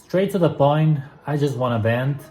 Straight to the point, I just want to vent.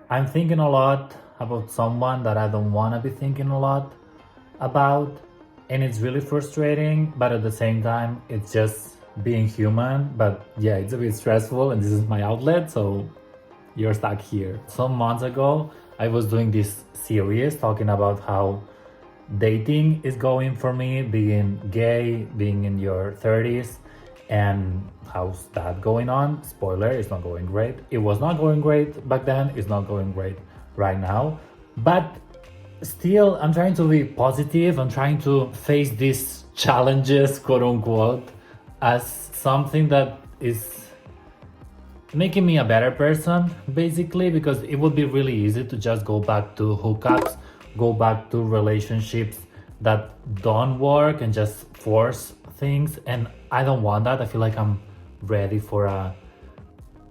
I'm thinking a lot about someone that I don't want to be thinking a lot about, and it's really frustrating, but at the same time, it's just being human. But yeah, it's a bit stressful, and this is my outlet, so you're stuck here. Some months ago, I was doing this series talking about how dating is going for me, being gay, being in your 30s, and how's that going on. Spoiler, it's not going great. It was not going great back then, it's not going great right now. But still, I'm trying to be positive. I'm trying to face these challenges, quote unquote, as something that is making me a better person, basically, because it would be really easy to just go back to hookups, go back to relationships that don't work and just force things. And I don't want that. I feel like I'm ready for a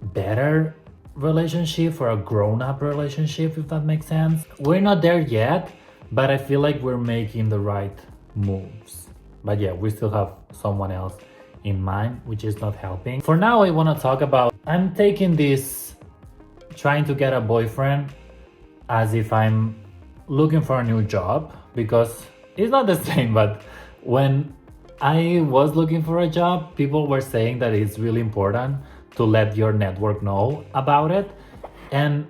better relationship, for a grown-up relationship, if that makes sense. We're not there yet, but I feel like we're making the right moves. But yeah, we still have someone else in mind, which is not helping. For now, I want to talk about, I'm taking this trying to get a boyfriend as if I'm looking for a new job, because it's not the same. But when I was looking for a job, people were saying that it's really important to let your network know about it. And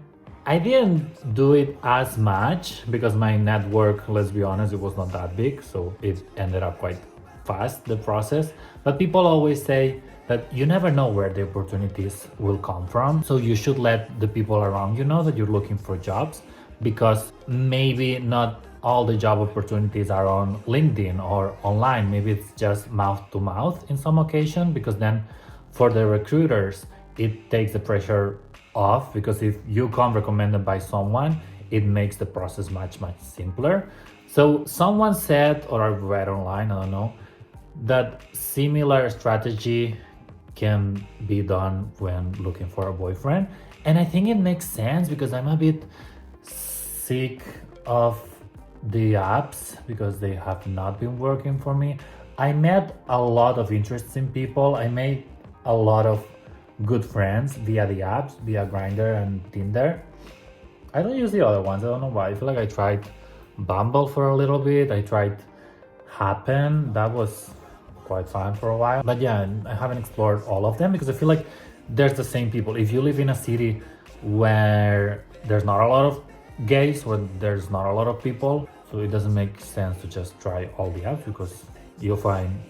I didn't do it as much because my network, let's be honest, it was not that big. So it ended up quite fast, the process. But people always say that you never know where the opportunities will come from. So you should let the people around you know that you're looking for jobs, because maybe not all the job opportunities are on LinkedIn or online. Maybe it's just mouth to mouth in some occasion, because then for the recruiters, it takes the pressure off, because if you come recommended by someone, it makes the process much simpler. So someone said, or I read online, I don't know, that similar strategy can be done when looking for a boyfriend. And I think it makes sense, because I'm a bit sick of the apps, because they have not been working for me. I met a lot of interesting people. I made a lot of good friends via the apps, via Grindr and Tinder. I don't use the other ones. I don't know why. I feel like I tried Bumble for a little bit. I tried Happen. That was quite fun for a while. But yeah, I haven't explored all of them, because I feel like there's the same people. If you live in a city where there's not a lot of gays, where there's not a lot of people, so it doesn't make sense to just try all the apps, because you'll find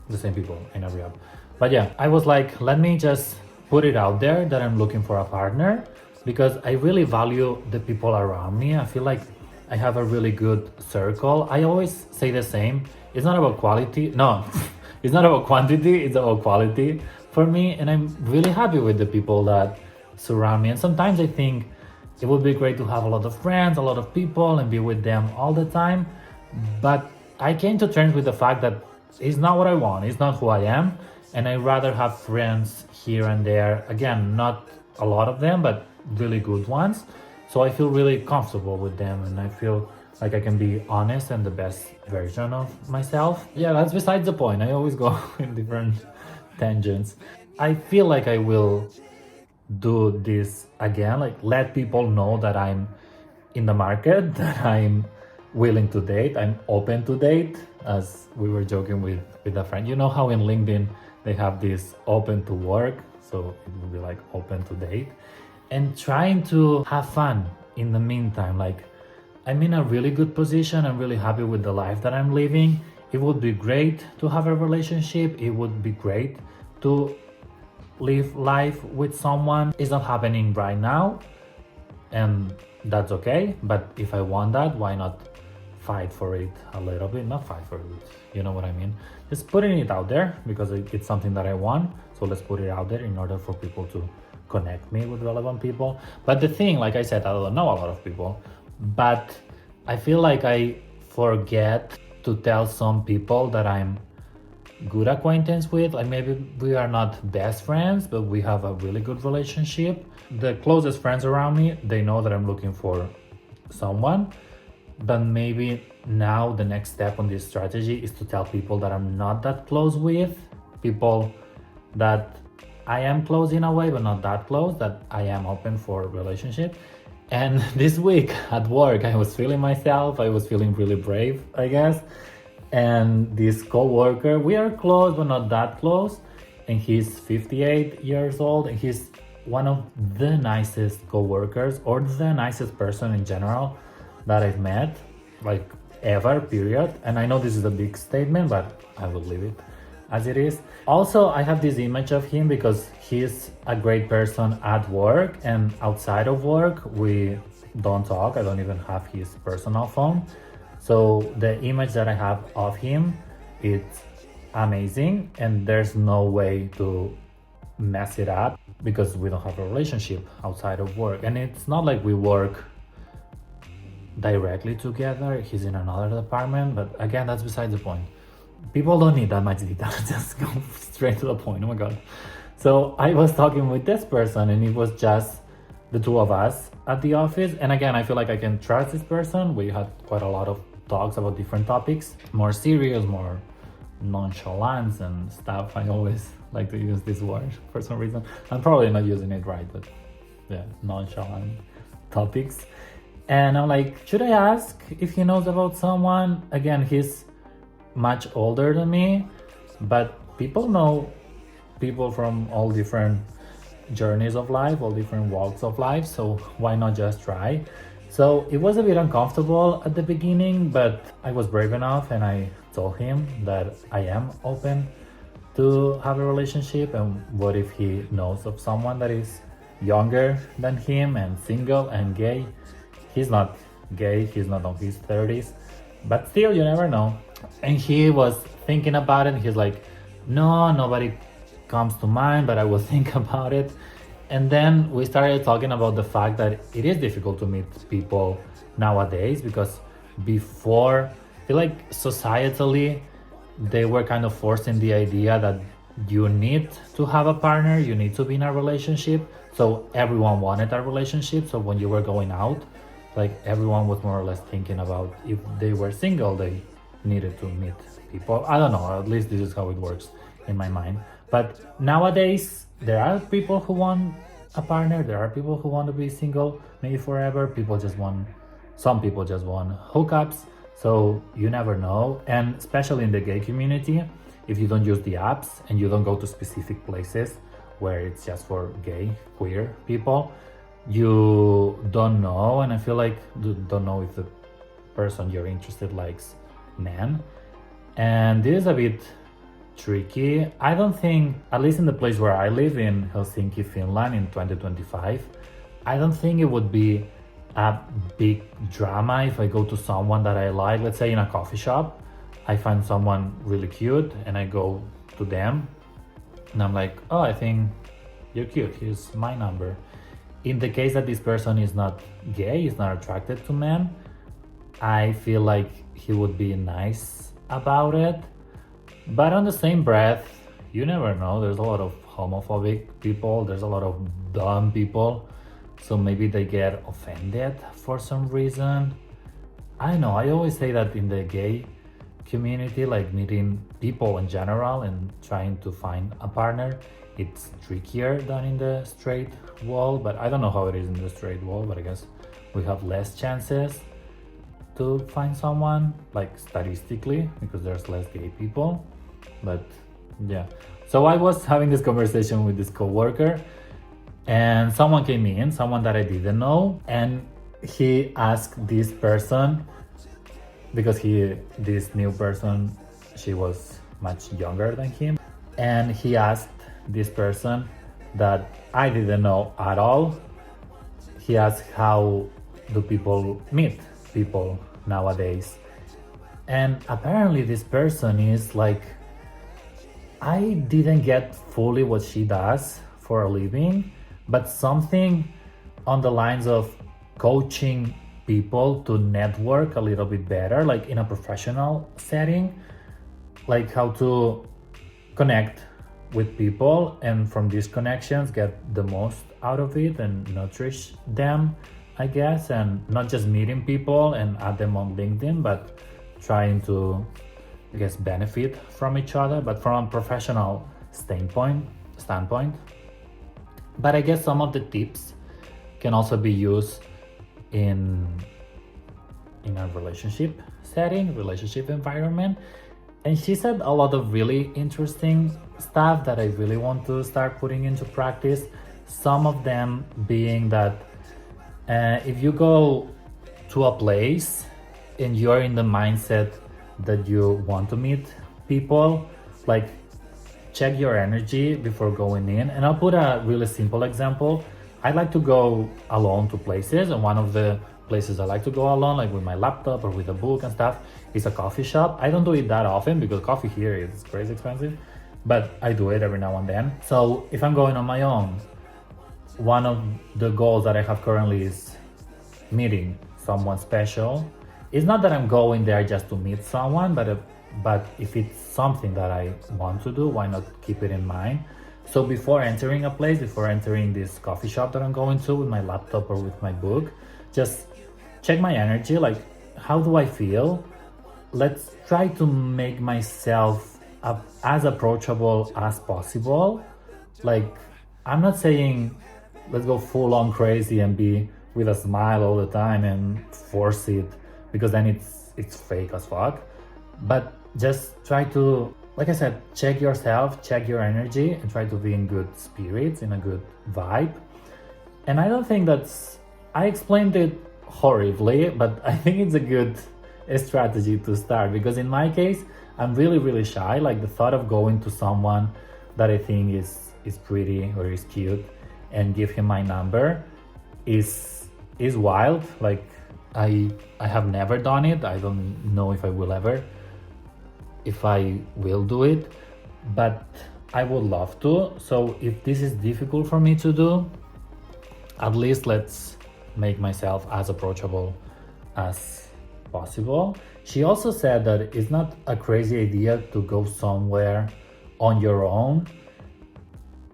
the same people in every app. But yeah, I was like, let me just put it out there that I'm looking for a partner, because I really value the people around me. I feel like I have a really good circle. I always say the same. It's not about quality. No, it's not about quantity. It's about quality for me. And I'm really happy with the people that surround me. And sometimes I think it would be great to have a lot of friends, a lot of people, and be with them all the time. But I came to terms with the fact that it's not what I want. It's not who I am. And I'd rather have friends here and there. Again, not a lot of them, but really good ones. So I feel really comfortable with them, and I feel like I can be honest and the best version of myself. Yeah, that's besides the point. I always go in different tangents. I feel like I will do this again, like let people know that I'm in the market, that I'm willing to date, I'm open to date, as we were joking with a friend. You know how in LinkedIn they have this open to work, so it will be like open to date, and trying to have fun in the meantime. Like, I'm in a really good position. I'm really happy with the life that I'm living. It would be great to have a relationship. It would be great to live life with someone. It's not happening right now, and that's okay. But if I want that, why not fight for it a little bit? Not fight for it, you know what I mean? Just putting it out there, because it's something that I want. So let's put it out there in order for people to connect me with relevant people. But the thing, like I said, I don't know a lot of people, but I feel like I forget to tell some people that I'm good acquaintance with. Like, maybe we are not best friends, but we have a really good relationship. The closest friends around me, they know that I'm looking for someone. But maybe now the next step on this strategy is to tell people that I'm not that close with, people that I am close in a way, but not that close, that I am open for a relationship. And this week at work, I was feeling myself. I was feeling really brave, I guess. And this co-worker, we are close, but not that close. And he's 58 years old, and he's one of the nicest co-workers, or the nicest person in general that I've met, like ever, period. And I know this is a big statement, but I will leave it as it is. Also, I have this image of him because he's a great person at work, and outside of work we don't talk. I don't even have his personal phone. So the image that I have of him, it's amazing, and there's no way to mess it up because we don't have a relationship outside of work. And it's not like we work directly together. He's in another department, but again, that's beside the point. People don't need that much detail. Just go straight to the point. Oh my god. So I was talking with this person, and it was just the two of us at the office. And again, I feel like I can trust this person. We had quite a lot of talks about different topics, more serious, more nonchalant and stuff. I always like to use this word for some reason. I'm probably not using it right, but yeah, nonchalant topics. And I'm like, should I ask if he knows about someone? Again, he's much older than me, but people know people from all different journeys of life, all different walks of life, so why not just try? So it was a bit uncomfortable at the beginning, but I was brave enough and I told him that I am open to have a relationship, and what if he knows of someone that is younger than him and single and gay. He's not gay, he's not on his 30s, but still, you never know. And he was thinking about it. He's like, no, nobody comes to mind, but I will think about it. And then we started talking about the fact that it is difficult to meet people nowadays, because before, I feel like societally, they were kind of forcing the idea that you need to have a partner, you need to be in a relationship. So everyone wanted a relationship. So when you were going out, like everyone was more or less thinking about if they were single, they needed to meet people. I don't know, at least this is how it works in my mind. But nowadays, there are people who want a partner, there are people who want to be single, maybe forever. Some people just want hookups. So you never know. And especially in the gay community, if you don't use the apps and you don't go to specific places where it's just for gay, queer people, you don't know. And I feel like you don't know if the person you're interested likes men. And this is a bit tricky. I don't think, at least in the place where I live in Helsinki, Finland in 2025, I don't think it would be a big drama if I go to someone that I like, let's say in a coffee shop. I find someone really cute and I go to them and I'm like, oh, I think you're cute, here's my number. In the case that this person is not gay, is not attracted to men, I feel like he would be nice about it. But on the same breath, you never know. There's a lot of homophobic people, there's a lot of dumb people. So maybe they get offended for some reason. I don't know, I always say that in the gay community, like meeting people in general and trying to find a partner, it's trickier than in the straight world. But I don't know how it is in the straight world, but I guess we have less chances to find someone, like statistically, because there's less gay people. But yeah, so I was having this conversation with this coworker, and someone came in, someone that I didn't know, and he asked this person, because this new person, she was much younger than him, and he asked this person that I didn't know at all. He asked, how do people meet people nowadays? And apparently this person is like, I didn't get fully what she does for a living, but something on the lines of coaching people to network a little bit better, like in a professional setting, like how to connect with people and from these connections get the most out of it and nourish them, I guess, and not just meeting people and add them on LinkedIn, but trying to, I guess, benefit from each other, but from a professional standpoint. But I guess some of the tips can also be used in a relationship setting, relationship environment. And she said a lot of really interesting stuff that I really want to start putting into practice. Some of them being that if you go to a place and you're in the mindset that you want to meet people, like check your energy before going in. And I'll put a really simple example. I like to go alone to places, and one of the places I like to go alone, like with my laptop or with a book and stuff, is a coffee shop. I don't do it that often because coffee here is crazy expensive, but I do it every now and then. So if I'm going on my own, one of the goals that I have currently is meeting someone special. It's not that I'm going there just to meet someone, but if it's something that I want to do, why not keep it in mind? So before entering a place, before entering this coffee shop that I'm going to with my laptop or with my book, just check my energy, like how do I feel? Let's try to make myself as approachable as possible. Like, I'm not saying let's go full on crazy and be with a smile all the time and force it, because then it's fake as fuck. But just try to, like I said, check yourself, check your energy, and try to be in good spirits, in a good vibe. And I don't think I explained it horribly, but I think it's a good strategy to start, because in my case, I'm really, really shy. Like the thought of going to someone that I think is pretty or is cute and give him my number is wild. Like I have never done it. I don't know if I will ever, if I will do it, but I would love to. So if this is difficult for me to do, at least let's make myself as approachable as possible. She also said that it's not a crazy idea to go somewhere on your own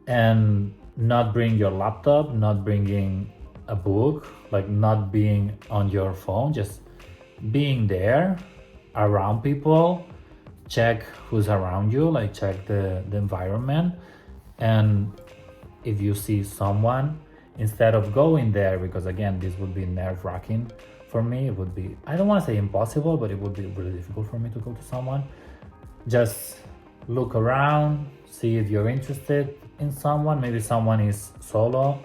and not bring your laptop, not bringing a book, like not being on your phone, just being there around people. Check who's around you, like check the environment. And if you see someone, instead of going there, because again, this would be nerve-wracking for me, it would be, I don't want to say impossible, but it would be really difficult for me to go to someone. Just look around, see if you're interested in someone. Maybe someone is solo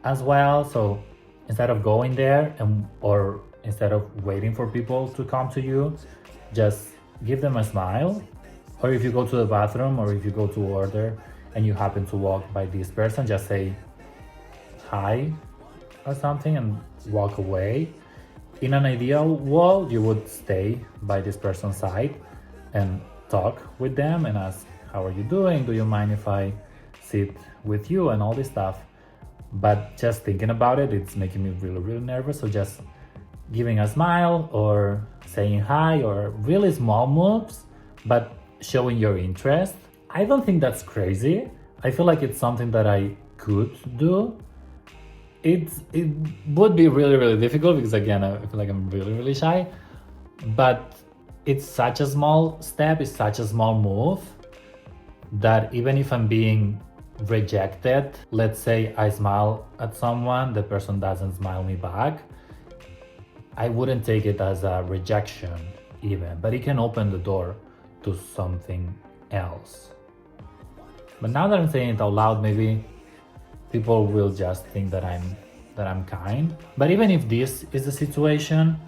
as well. So instead of going there or instead of waiting for people to come to you, just give them a smile. Or if you go to the bathroom or if you go to order and you happen to walk by this person, just say hi or something and walk away. In an ideal world, you would stay by this person's side and talk with them and ask, how are you doing? Do you mind if I sit with you? And all this stuff. But just thinking about it, it's making me really, really nervous. So just giving a smile or saying hi, or really small moves, but showing your interest. I don't think that's crazy. I feel like it's something that I could do. It would be really, really difficult because again, I feel like I'm really, really shy, but it's such a small step, it's such a small move that even if I'm being rejected, let's say I smile at someone, the person doesn't smile me back, I wouldn't take it as a rejection even, but it can open the door to something else. But now that I'm saying it out loud, maybe people will just think that I'm kind. But even if this is the situation,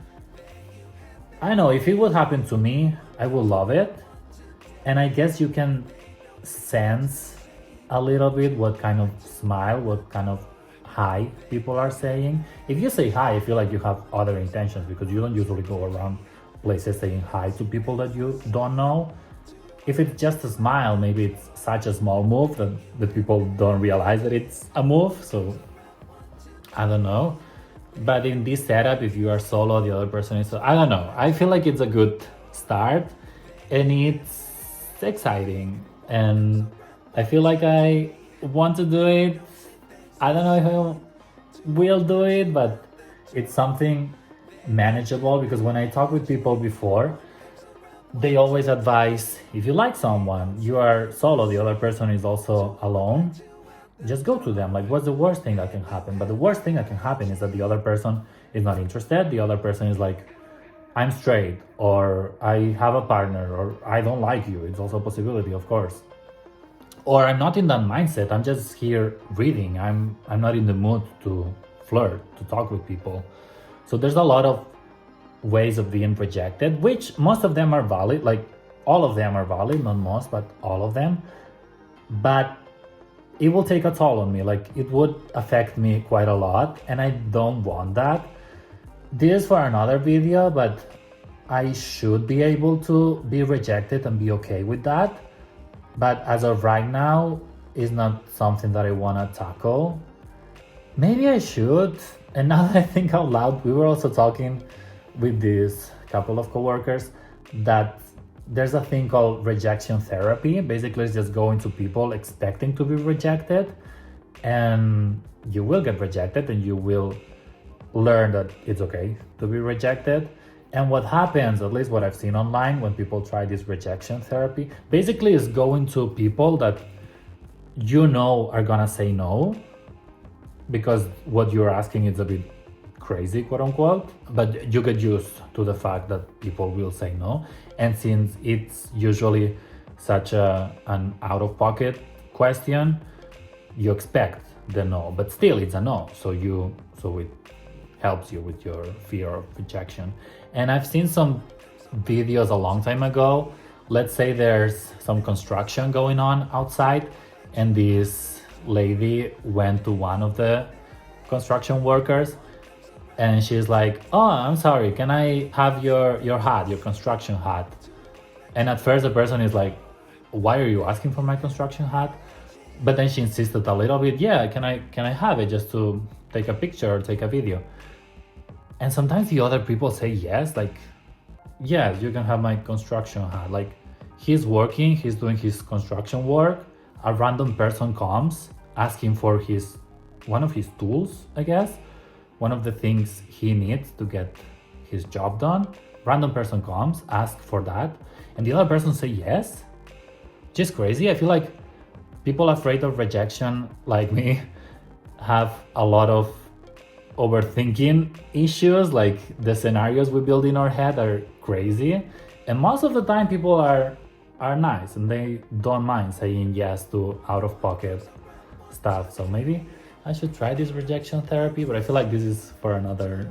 I know if it would happen to me, I would love it. And I guess you can sense a little bit what kind of smile, what kind of hi people are saying. If you say hi, I feel like you have other intentions, because you don't usually go around places saying hi to people that you don't know. If it's just a smile, maybe it's such a small move that the people don't realize that it's a move. So I don't know. But in this setup, if you are solo, the other person is, I don't know. I feel like it's a good start and it's exciting. And I feel like I want to do it. I don't know if I will do it, but it's something manageable, because when I talk with people before, they always advise, if you like someone, you are solo, the other person is also alone, just go to them. Like, what's the worst thing that can happen? But the worst thing that can happen is that the other person is not interested. The other person is like, I'm straight, or I have a partner, or I don't like you. It's also a possibility, of course. Or I'm not in that mindset. I'm just here reading. I'm not in the mood to flirt, to talk with people. So there's a lot of ways of being rejected, which most of them are valid. Like, all of them are valid, not most, but all of them. But it will take a toll on me. Like, it would affect me quite a lot, and I don't want that. This is for another video, but I should be able to be rejected and be okay with that. But as of right now, it's not something that I want to tackle. Maybe I should. And now that I think out loud, we were also talking with this couple of coworkers that there's a thing called rejection therapy. Basically, it's just going to people expecting to be rejected, and you will get rejected, and you will learn that it's okay to be rejected. And what happens, at least what I've seen online, when people try this rejection therapy, basically is going to people that you know are gonna say no, because what you're asking is a bit crazy, quote unquote, but you get used to the fact that people will say no. And since it's usually such an out-of-pocket question, you expect the no, but still it's a no. So it helps you with your fear of rejection. And I've seen some videos a long time ago. Let's say there's some construction going on outside, and this lady went to one of the construction workers, and she's like, oh, I'm sorry, can I have your hat, your construction hat? And at first the person is like, why are you asking for my construction hat? But then she insisted a little bit, yeah, can I have it just to take a picture or take a video? And sometimes the other people say yes, like, yes, you can have my construction hat. Like, he's working, he's doing his construction work, a random person comes asking for one of his tools, I guess, one of the things he needs to get his job done. Random person comes, asks for that, and the other person say yes. Just crazy. I feel like people afraid of rejection, like me, have a lot of overthinking issues. Like, the scenarios we build in our head are crazy, and most of the time people are nice and they don't mind saying yes to out-of-pocket stuff. So maybe I should try this rejection therapy, but I feel like this is for another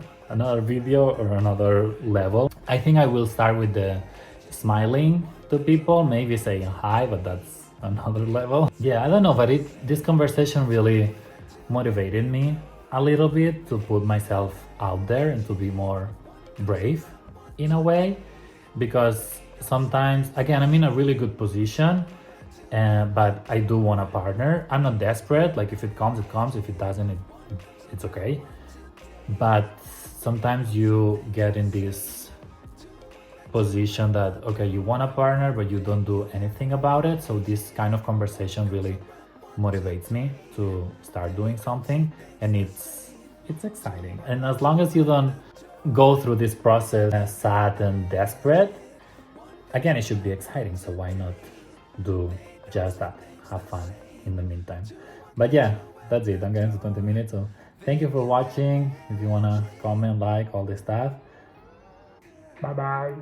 video or another level. I think I will start with the smiling to people, maybe saying hi, but that's another level. Yeah, I don't know, but this conversation really motivated me a little bit to put myself out there and to be more brave in a way, because sometimes, again, I'm in a really good position, but I do want a partner. I'm not desperate. Like, if it comes, it comes. If it doesn't, it's okay. But sometimes you get in this position that, okay, you want a partner, but you don't do anything about it. So this kind of conversation really motivates me to start doing something, and it's exciting. And as long as you don't go through this process sad and desperate, again, it should be exciting. So why not do just that? Have fun in the meantime. But yeah, that's it. I'm getting to 20 minutes. So thank you for watching. If you want to comment, like, all this stuff. Bye bye.